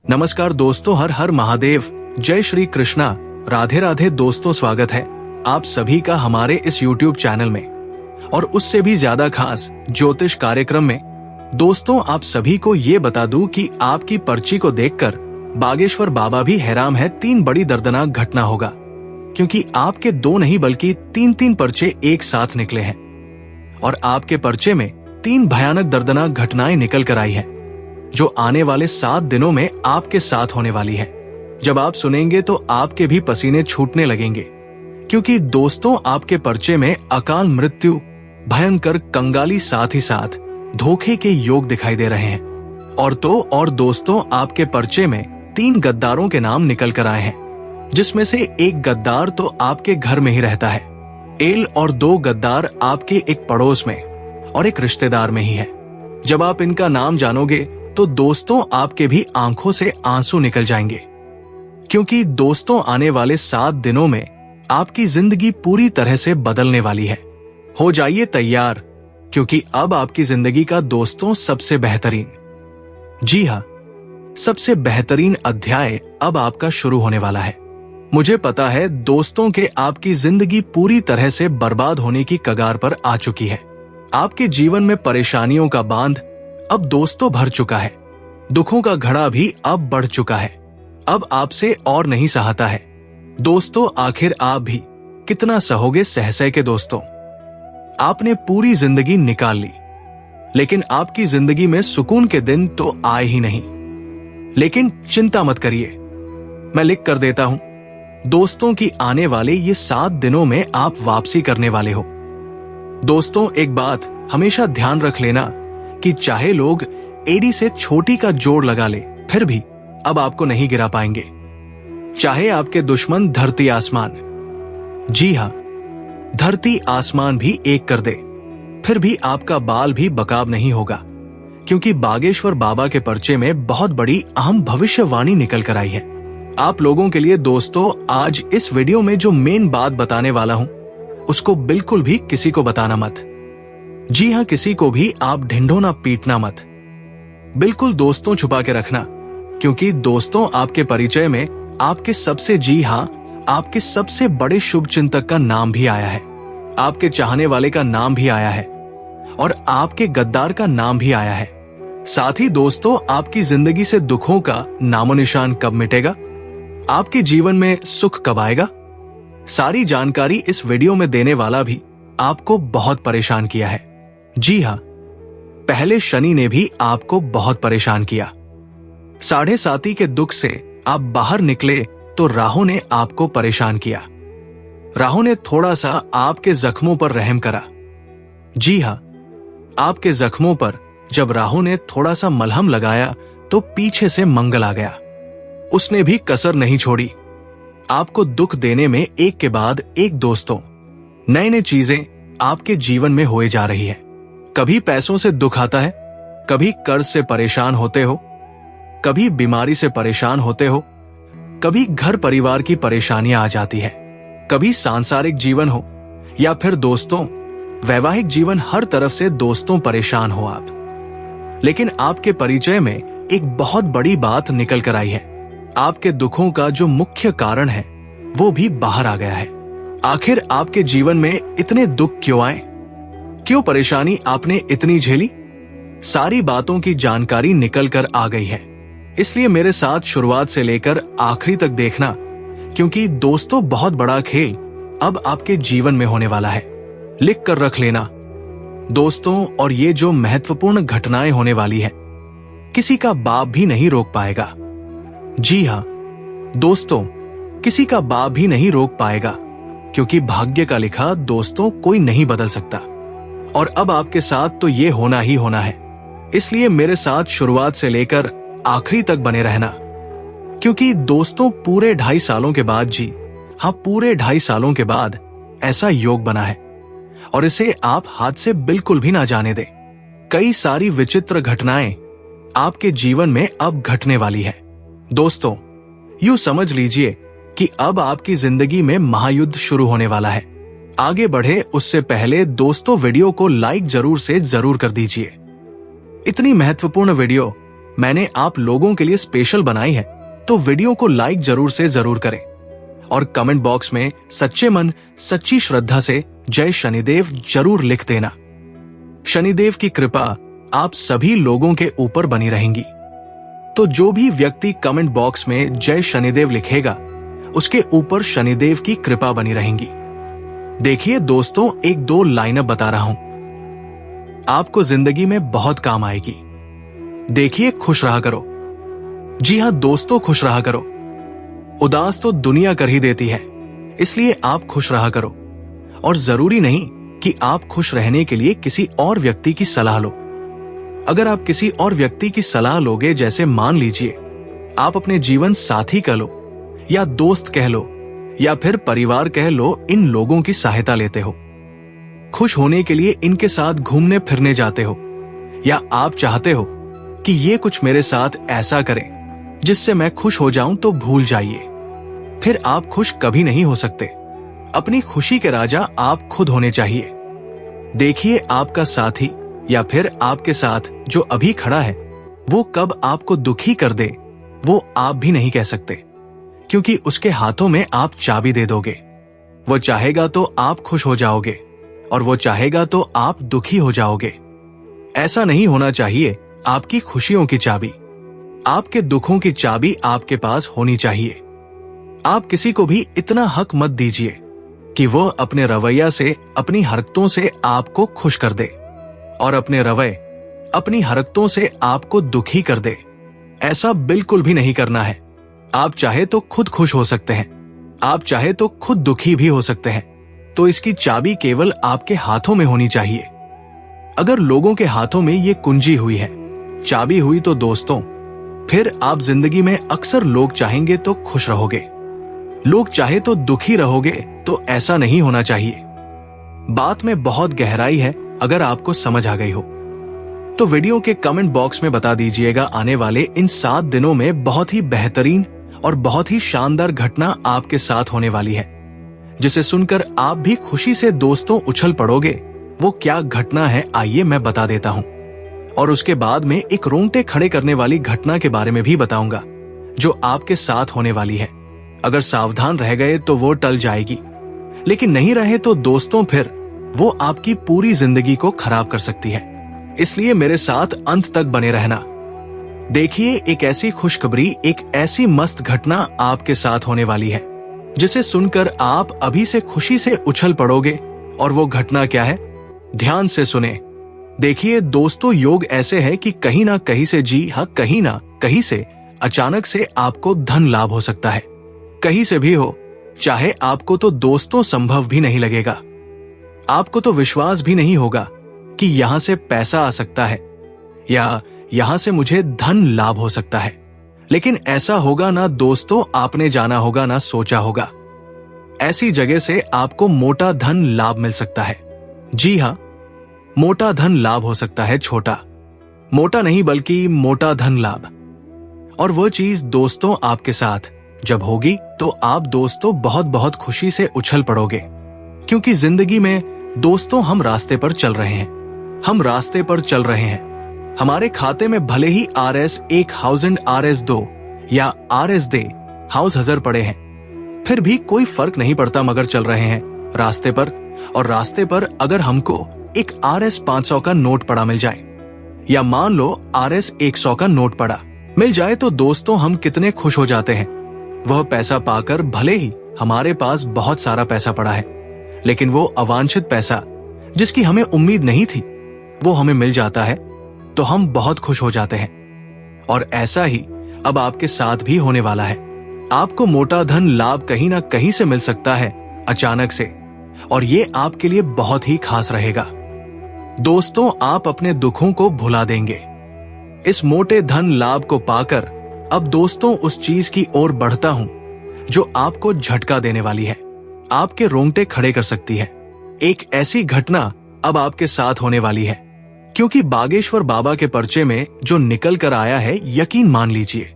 नमस्कार दोस्तों, हर हर महादेव, जय श्री कृष्णा, राधे राधे। दोस्तों स्वागत है आप सभी का हमारे इस YouTube चैनल में और उससे भी ज्यादा खास ज्योतिष कार्यक्रम में। दोस्तों आप सभी को ये बता दूं कि आपकी पर्ची को देखकर बागेश्वर बाबा भी हैरान है। 3 बड़ी दर्दनाक घटना होगा, क्योंकि आपके 2 नहीं बल्कि 3 पर्चे एक साथ निकले हैं और आपके पर्चे में 3 भयानक दर्दनाक घटनाएं निकल कर आई हैं, जो आने वाले 7 दिनों में आपके साथ होने वाली है। जब आप सुनेंगे तो आपके भी पसीने छूटने लगेंगे, क्योंकि दोस्तों आपके पर्चे में अकाल मृत्यु, भयंकर कंगाली, साथ ही साथ धोखे के योग दिखाई दे रहे हैं। और दोस्तों आपके पर्चे में 3 गद्दारों के नाम निकल कर आए हैं, जिसमें से एक गद्दार तो आपके घर में ही रहता है, और 2 गद्दार आपके एक पड़ोस में और एक रिश्तेदार में ही है। जब आप इनका नाम जानोगे तो दोस्तों आपके भी आंखों से आंसू निकल जाएंगे, क्योंकि दोस्तों आने वाले 7 दिनों में आपकी जिंदगी पूरी तरह से बदलने वाली है। हो जाइए तैयार, क्योंकि अब आपकी जिंदगी का दोस्तों सबसे बेहतरीन, जी हाँ, सबसे बेहतरीन अध्याय अब आपका शुरू होने वाला है। मुझे पता है दोस्तों के आपकी जिंदगी पूरी तरह से बर्बाद होने की कगार पर आ चुकी है। आपके जीवन में परेशानियों का बांध अब दोस्तों भर चुका है, दुखों का घड़ा भी अब बढ़ चुका है, अब आपसे और नहीं सहाता है। दोस्तों आखिर आप भी कितना सहोगे सह सह के। दोस्तों आपने पूरी जिंदगी निकाल ली, लेकिन आपकी जिंदगी में सुकून के दिन तो आए ही नहीं। लेकिन चिंता मत करिए, मैं लिख कर देता हूं, दोस्तों की आने वाले ये 7 दिनों में आप वापसी करने वाले हो। दोस्तों एक बात हमेशा ध्यान रख लेना कि चाहे लोग एड़ी से छोटी का जोड़ लगा ले, फिर भी अब आपको नहीं गिरा पाएंगे। चाहे आपके दुश्मन धरती आसमान, जी हां, धरती आसमान भी एक कर दे, फिर भी आपका बाल भी बकाब नहीं होगा, क्योंकि बागेश्वर बाबा के पर्चे में बहुत बड़ी अहम भविष्यवाणी निकल कर आई है आप लोगों के लिए। दोस्तों आज इस वीडियो में जो मेन बात बताने वाला हूं, उसको बिल्कुल भी किसी को बताना मत। जी हां, किसी को भी आप ढिंढोना पीटना मत, बिल्कुल दोस्तों छुपा के रखना, क्योंकि दोस्तों आपके परिचय में आपके सबसे, जी हां, आपके सबसे बड़े शुभ चिंतक का नाम भी आया है, आपके चाहने वाले का नाम भी आया है और आपके गद्दार का नाम भी आया है। साथ ही दोस्तों आपकी जिंदगी से दुखों का नामो निशान कब मिटेगा, आपके जीवन में सुख कब आएगा, सारी जानकारी इस वीडियो में देने वाला भी आपको बहुत परेशान किया है। जी हां, पहले शनि ने भी आपको बहुत परेशान किया। 7.5 के दुख से आप बाहर निकले तो राहु ने आपको परेशान किया। राहु ने थोड़ा सा आपके जख्मों पर रहम करा। जी हां, आपके जख्मों पर जब राहु ने थोड़ा सा मलहम लगाया तो पीछे से मंगल आ गया, उसने भी कसर नहीं छोड़ी आपको दुख देने में। एक के बाद एक दोस्तों नए नए चीजें आपके जीवन में होए जा रही है। कभी पैसों से दुख आता है, कभी कर्ज से परेशान होते हो, कभी बीमारी से परेशान होते हो, कभी घर परिवार की परेशानियां आ जाती है, कभी सांसारिक जीवन हो या फिर दोस्तों वैवाहिक जीवन, हर तरफ से दोस्तों परेशान हो आप। लेकिन आपके परिचय में एक बहुत बड़ी बात निकल कर आई है, आपके दुखों का जो मुख्य कारण है वो भी बाहर आ गया है। आखिर आपके जीवन में इतने दुख क्यों आए, क्यों परेशानी आपने इतनी झेली, सारी बातों की जानकारी निकल कर आ गई है। इसलिए मेरे साथ शुरुआत से लेकर आखिरी तक देखना, क्योंकि दोस्तों बहुत बड़ा खेल अब आपके जीवन में होने वाला है। लिख कर रख लेना दोस्तों, और ये जो महत्वपूर्ण घटनाएं होने वाली है, किसी का बाप भी नहीं रोक पाएगा। जी हां दोस्तों, किसी का बाप भी नहीं रोक पाएगा, क्योंकि भाग्य का लिखा दोस्तों कोई नहीं बदल सकता। और अब आपके साथ तो ये होना ही होना है, इसलिए मेरे साथ शुरुआत से लेकर आखिरी तक बने रहना, क्योंकि दोस्तों पूरे 2.5 सालों के बाद, जी हाँ, पूरे 2.5 सालों के बाद ऐसा योग बना है और इसे आप हाथ से बिल्कुल भी ना जाने दें। कई सारी विचित्र घटनाएं आपके जीवन में अब घटने वाली है। दोस्तों यूं समझ लीजिए कि अब आपकी जिंदगी में महायुद्ध शुरू होने वाला है। आगे बढ़े उससे पहले दोस्तों वीडियो को लाइक जरूर से जरूर कर दीजिए। इतनी महत्वपूर्ण वीडियो मैंने आप लोगों के लिए स्पेशल बनाई है, तो वीडियो को लाइक जरूर से जरूर करें और कमेंट बॉक्स में सच्चे मन सच्ची श्रद्धा से जय शनिदेव जरूर लिख देना। शनिदेव की कृपा आप सभी लोगों के ऊपर बनी रहेंगी। तो जो भी व्यक्ति कमेंट बॉक्स में जय शनिदेव लिखेगा, उसके ऊपर शनिदेव की कृपा बनी रहेंगी। देखिए दोस्तों, एक दो लाइनअप बता रहा हूं, आपको जिंदगी में बहुत काम आएगी। देखिए, खुश रहा करो। जी हां दोस्तों, खुश रहा करो। उदास तो दुनिया कर ही देती है, इसलिए आप खुश रहा करो। और जरूरी नहीं कि आप खुश रहने के लिए किसी और व्यक्ति की सलाह लो। अगर आप किसी और व्यक्ति की सलाह लोगे, जैसे मान लीजिए आप अपने जीवन साथी कह लो या दोस्त कह लो या फिर परिवार कह लो, इन लोगों की सहायता लेते हो, खुश होने के लिए इनके साथ घूमने फिरने जाते हो, या आप चाहते हो कि ये कुछ मेरे साथ ऐसा करें जिससे मैं खुश हो जाऊं, तो भूल जाइए, फिर आप खुश कभी नहीं हो सकते। अपनी खुशी के राजा आप खुद होने चाहिए। देखिए, आपका साथी या फिर आपके साथ जो अभी खड़ा है, वो कब आपको दुखी कर दे वो आप भी नहीं कह सकते, क्योंकि उसके हाथों में आप चाबी दे दोगे। वो चाहेगा तो आप खुश हो जाओगे और वो चाहेगा तो आप दुखी हो जाओगे। ऐसा नहीं होना चाहिए। आपकी खुशियों की चाबी, आपके दुखों की चाबी आपके पास होनी चाहिए। आप किसी को भी इतना हक मत दीजिए कि वो अपने रवैया से, अपनी हरकतों से आपको खुश कर दे और अपने रवैये, अपनी हरकतों से आपको दुखी कर दे। ऐसा बिल्कुल भी नहीं करना है। आप चाहे तो खुद खुश हो सकते हैं, आप चाहे तो खुद दुखी भी हो सकते हैं। तो इसकी चाबी केवल आपके हाथों में होनी चाहिए। अगर लोगों के हाथों में ये कुंजी हुई है, चाबी हुई, तो दोस्तों फिर आप जिंदगी में अक्सर लोग चाहेंगे तो खुश रहोगे, लोग चाहे तो दुखी रहोगे। तो ऐसा नहीं होना चाहिए। बात में बहुत गहराई है। अगर आपको समझ आ गई हो तो वीडियो के कमेंट बॉक्स में बता दीजिएगा। आने वाले इन 7 दिनों में बहुत ही बेहतरीन और बहुत ही शानदार घटना आपके साथ होने वाली है, जिसे सुनकर आप भी खुशी से दोस्तों उछल पड़ोगे। वो क्या घटना है, आइए मैं बता देता हूं। और उसके बाद में एक रोंगटे खड़े करने वाली घटना के बारे में भी बताऊंगा, जो आपके साथ होने वाली है। अगर सावधान रह गए तो वो टल जाएगी, लेकिन नहीं रहे तो दोस्तों फिर वो आपकी पूरी जिंदगी को खराब कर सकती है। इसलिए मेरे साथ अंत तक बने रहना। देखिए, एक ऐसी खुशखबरी, एक ऐसी मस्त घटना आपके साथ होने वाली है, जिसे सुनकर आप अभी से खुशी से उछल पड़ोगे। और वो घटना क्या है, ध्यान से सुने। देखिए दोस्तों, योग ऐसे है कि कहीं ना कहीं से, जी हाँ, कहीं ना कहीं से अचानक से आपको धन लाभ हो सकता है। कहीं से भी हो, चाहे आपको तो दोस्तों संभव भी नहीं लगेगा। आपको तो विश्वास भी नहीं होगा कि यहां से पैसा आ सकता है या यहां से मुझे धन लाभ हो सकता है। लेकिन ऐसा होगा ना दोस्तों, आपने जाना होगा ना सोचा होगा। ऐसी जगह से आपको मोटा धन लाभ मिल सकता है। जी हां, मोटा धन लाभ हो सकता है। छोटा मोटा नहीं, बल्कि मोटा धन लाभ। और वो चीज दोस्तों आपके साथ जब होगी तो आप दोस्तों बहुत बहुत खुशी से उछल पड़ोगे, क्योंकि जिंदगी में दोस्तों हम रास्ते पर चल रहे हैं, हम रास्ते पर चल रहे हैं। हमारे खाते में भले ही RS1000 RS2 या RS दे हाउस हजार पड़े हैं, फिर भी कोई फर्क नहीं पड़ता, मगर चल रहे हैं रास्ते पर। और रास्ते पर अगर हमको एक RS500 का नोट पड़ा मिल जाए, या मान लो RS100 का नोट पड़ा मिल जाए, तो दोस्तों हम कितने खुश हो जाते हैं। वह पैसा पाकर, भले ही हमारे पास बहुत सारा पैसा पड़ा है, लेकिन वो अवांछित पैसा जिसकी हमें उम्मीद नहीं थी, वो हमें मिल जाता है तो हम बहुत खुश हो जाते हैं। और ऐसा ही अब आपके साथ भी होने वाला है। आपको मोटा धन लाभ कहीं ना कहीं से मिल सकता है, अचानक से, और ये आपके लिए बहुत ही खास रहेगा। दोस्तों, आप अपने दुखों को भुला देंगे इस मोटे धन लाभ को पाकर। अब दोस्तों, उस चीज की ओर बढ़ता हूं जो आपको झटका देने वाली है, आपके रोंगटे खड़े कर सकती है। एक ऐसी घटना अब आपके साथ होने वाली है, क्योंकि बागेश्वर बाबा के पर्चे में जो निकल कर आया है, यकीन मान लीजिए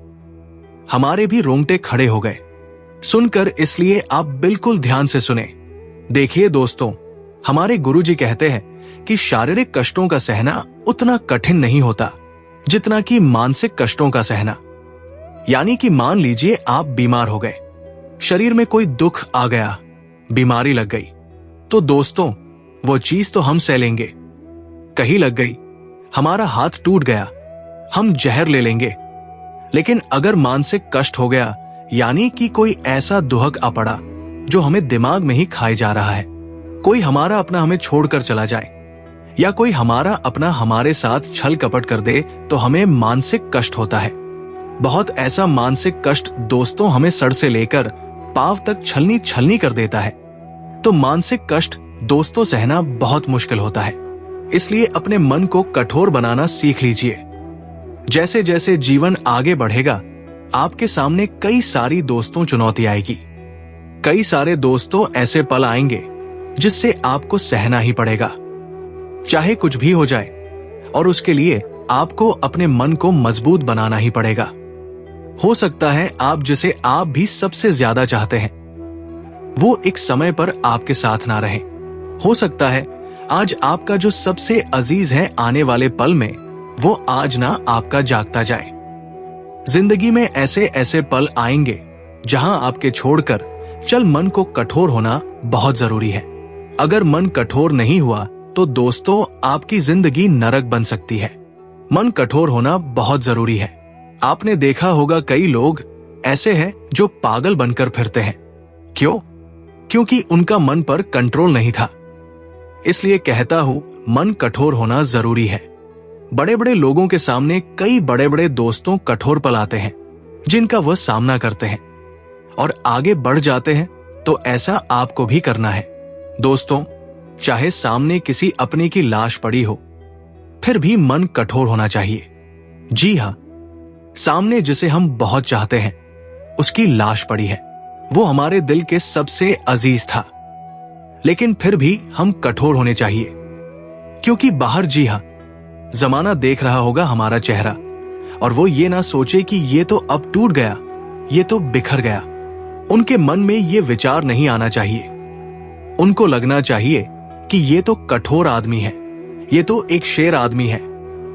हमारे भी रोंगटे खड़े हो गए सुनकर। इसलिए आप बिल्कुल ध्यान से सुने। देखिए दोस्तों, हमारे गुरुजी कहते हैं कि शारीरिक कष्टों का सहना उतना कठिन नहीं होता जितना कि मानसिक कष्टों का सहना। यानी कि मान लीजिए आप बीमार हो गए, शरीर में कोई दुख आ गया, बीमारी लग गई, तो दोस्तों वो चीज तो हम सह लेंगे। कहीं लग गई, हमारा हाथ टूट गया, हम जहर ले लेंगे। लेकिन अगर मानसिक कष्ट हो गया, यानी कि कोई ऐसा दुहक आ पड़ा जो हमें दिमाग में ही खाए जा रहा है, कोई हमारा अपना हमें छोड़कर चला जाए, या कोई हमारा अपना हमारे साथ छल कपट कर दे, तो हमें मानसिक कष्ट होता है। बहुत ऐसा मानसिक कष्ट दोस्तों हमें सर से लेकर पांव तक छलनी छलनी कर देता है। तो मानसिक कष्ट दोस्तों सहना बहुत मुश्किल होता है। इसलिए अपने मन को कठोर बनाना सीख लीजिए। जैसे जैसे जीवन आगे बढ़ेगा, आपके सामने कई सारी दोस्तों चुनौती आएगी। कई सारे दोस्तों ऐसे पल आएंगे जिससे आपको सहना ही पड़ेगा, चाहे कुछ भी हो जाए, और उसके लिए आपको अपने मन को मजबूत बनाना ही पड़ेगा। हो सकता है आप जिसे आप भी सबसे ज्यादा चाहते हैं, वो एक समय पर आपके साथ ना रहे। हो सकता है आज आपका जो सबसे अजीज है, आने वाले पल में वो आज ना आपका जागता जाए। जिंदगी में ऐसे ऐसे पल आएंगे जहां आपके छोड़कर चल मन को कठोर होना बहुत जरूरी है। अगर मन कठोर नहीं हुआ तो दोस्तों आपकी जिंदगी नरक बन सकती है। मन कठोर होना बहुत जरूरी है। आपने देखा होगा कई लोग ऐसे हैं जो पागल बनकर फिरते हैं। क्यों? क्योंकि उनका मन पर कंट्रोल नहीं था। इसलिए कहता हूं, मन कठोर होना जरूरी है। बड़े बड़े लोगों के सामने कई बड़े बड़े दोस्तों कठोर पल आते हैं जिनका वह सामना करते हैं और आगे बढ़ जाते हैं। तो ऐसा आपको भी करना है। दोस्तों, चाहे सामने किसी अपने की लाश पड़ी हो, फिर भी मन कठोर होना चाहिए। जी हां, सामने जिसे हम बहुत चाहते हैं उसकी लाश पड़ी है। वो हमारे दिल के सबसे अजीज था, लेकिन फिर भी हम कठोर होने चाहिए। क्योंकि बाहर, जी हां, जमाना देख रहा होगा हमारा चेहरा, और वो ये ना सोचे कि ये तो अब टूट गया, ये तो बिखर गया। उनके मन में ये विचार नहीं आना चाहिए। उनको लगना चाहिए कि ये तो कठोर आदमी है, ये तो एक शेर आदमी है,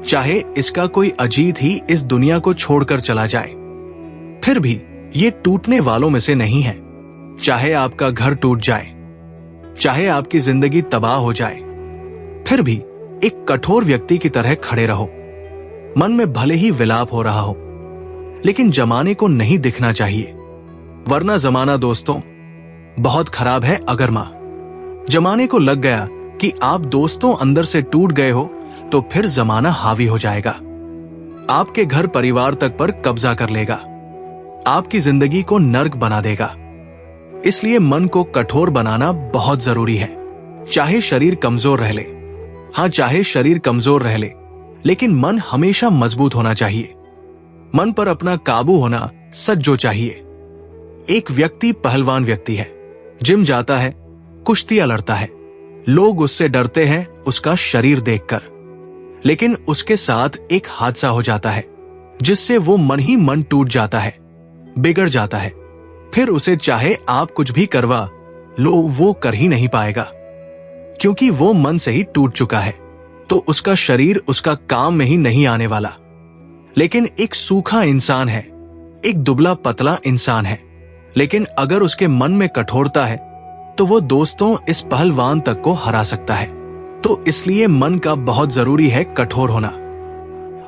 चाहे इसका कोई अजीत ही इस दुनिया को छोड़कर चला जाए, फिर भी ये टूटने वालों में से नहीं है। चाहे आपका घर टूट जाए, चाहे आपकी जिंदगी तबाह हो जाए, फिर भी एक कठोर व्यक्ति की तरह खड़े रहो। मन में भले ही विलाप हो रहा हो, लेकिन जमाने को नहीं दिखना चाहिए, वरना जमाना दोस्तों बहुत खराब है। अगर मां जमाने को लग गया कि आप दोस्तों अंदर से टूट गए हो, तो फिर जमाना हावी हो जाएगा, आपके घर परिवार तक पर कब्जा कर लेगा, आपकी जिंदगी को नर्क बना देगा। इसलिए मन को कठोर बनाना बहुत जरूरी है। चाहे शरीर कमजोर रह ले, हाँ, चाहे शरीर कमजोर रह ले, लेकिन मन हमेशा मजबूत होना चाहिए। मन पर अपना काबू होना सज्जो चाहिए। एक व्यक्ति पहलवान व्यक्ति है, जिम जाता है, कुश्तियां लड़ता है, लोग उससे डरते हैं उसका शरीर देखकर, लेकिन उसके साथ एक हादसा हो जाता है जिससे वो मन ही मन टूट जाता है, बिगड़ जाता है। फिर उसे चाहे आप कुछ भी करवा लो, वो कर ही नहीं पाएगा, क्योंकि वो मन से ही टूट चुका है। तो उसका शरीर उसका काम में ही नहीं आने वाला। लेकिन एक सूखा इंसान है, एक दुबला पतला इंसान है, लेकिन अगर उसके मन में कठोरता है तो वो दोस्तों इस पहलवान तक को हरा सकता है। तो इसलिए मन का बहुत जरूरी है कठोर होना।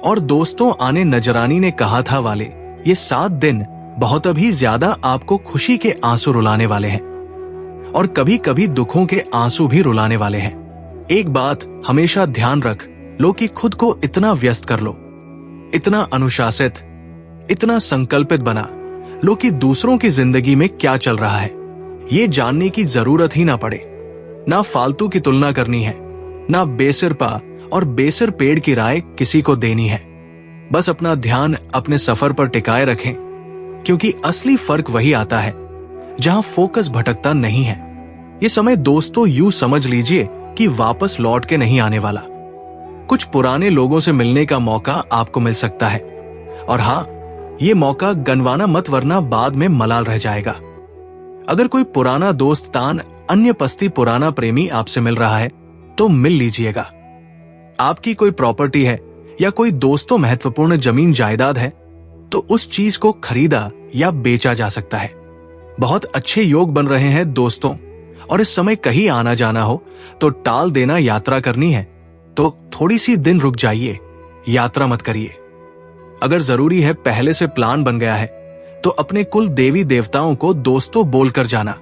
और दोस्तों, आने नजरानी ने कहा था वाले, ये 7 दिन बहुत अभी ज्यादा आपको खुशी के आंसू रुलाने वाले हैं, और कभी कभी दुखों के आंसू भी रुलाने वाले हैं। एक बात हमेशा ध्यान रख लो कि खुद को इतना व्यस्त कर लो, इतना अनुशासित, इतना संकल्पित बना लो कि दूसरों की जिंदगी में क्या चल रहा है ये जानने की जरूरत ही ना पड़े। ना फालतू की तुलना करनी है, ना बेसिर पा और बेसिर पेड़ की राय किसी को देनी है। बस अपना ध्यान अपने सफर पर टिकाए रखें, क्योंकि असली फर्क वही आता है जहां फोकस भटकता नहीं है। ये समय दोस्तों यूं समझ लीजिए कि वापस लौट के नहीं आने वाला। कुछ पुराने लोगों से मिलने का मौका आपको मिल सकता है, और हाँ, ये मौका गनवाना मत, वरना बाद में मलाल रह जाएगा। अगर कोई पुराना दोस्त तान अन्य पस्ती पुराना प्रेमी आपसे मिल रहा है तो मिल लीजिएगा। आपकी कोई प्रॉपर्टी है या कोई दोस्तों महत्वपूर्ण जमीन जायदाद है तो उस चीज को खरीदा या बेचा जा सकता है। बहुत अच्छे योग बन रहे हैं दोस्तों, और इस समय कहीं आना जाना हो तो टाल देना। यात्रा करनी है तो थोड़ी सी दिन रुक जाइए, यात्रा मत करिए। अगर जरूरी है, पहले से प्लान बन गया है, तो अपने कुल देवी देवताओं को दोस्तों बोलकर जाना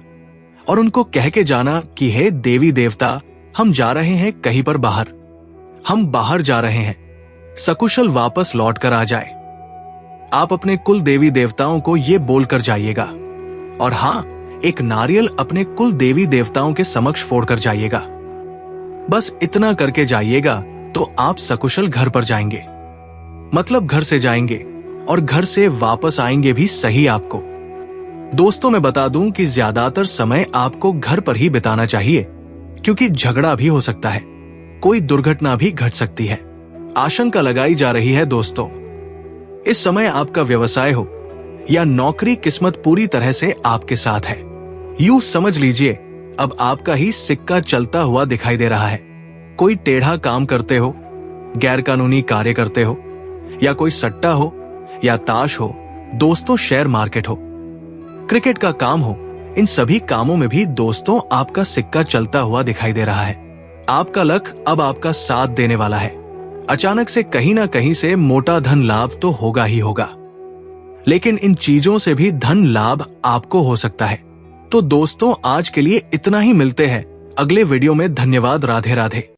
और उनको कह के जाना कि हे देवी देवता, हम जा रहे हैं कहीं पर बाहर, हम बाहर जा रहे हैं, सकुशल वापस लौट कर आ जाए। आप अपने कुल देवी देवताओं को ये बोलकर जाइएगा। और हां, एक नारियल अपने कुल देवी देवताओं के समक्ष फोड़कर जाइएगा। बस इतना करके जाइएगा तो आप सकुशल घर पर जाएंगे, मतलब घर से जाएंगे और घर से वापस आएंगे भी सही। आपको दोस्तों मैं बता दूं कि ज्यादातर समय आपको घर पर ही बिताना चाहिए, क्योंकि झगड़ा भी हो सकता है, कोई दुर्घटना भी घट सकती है। आशंका लगाई जा रही है दोस्तों, इस समय आपका व्यवसाय हो या नौकरी, किस्मत पूरी तरह से आपके साथ है। यूं समझ लीजिए अब आपका ही सिक्का चलता हुआ दिखाई दे रहा है। कोई टेढ़ा काम करते हो, गैर कानूनी कार्य करते हो, या कोई सट्टा हो या ताश हो, दोस्तों शेयर मार्केट हो, क्रिकेट का काम हो, इन सभी कामों में भी दोस्तों आपका सिक्का चलता हुआ दिखाई दे रहा है। आपका लक अब आपका साथ देने वाला है। अचानक से कहीं ना कहीं से मोटा धन लाभ तो होगा ही होगा, लेकिन इन चीजों से भी धन लाभ आपको हो सकता है। तो दोस्तों आज के लिए इतना ही, मिलते हैं अगले वीडियो में। धन्यवाद। राधे राधे।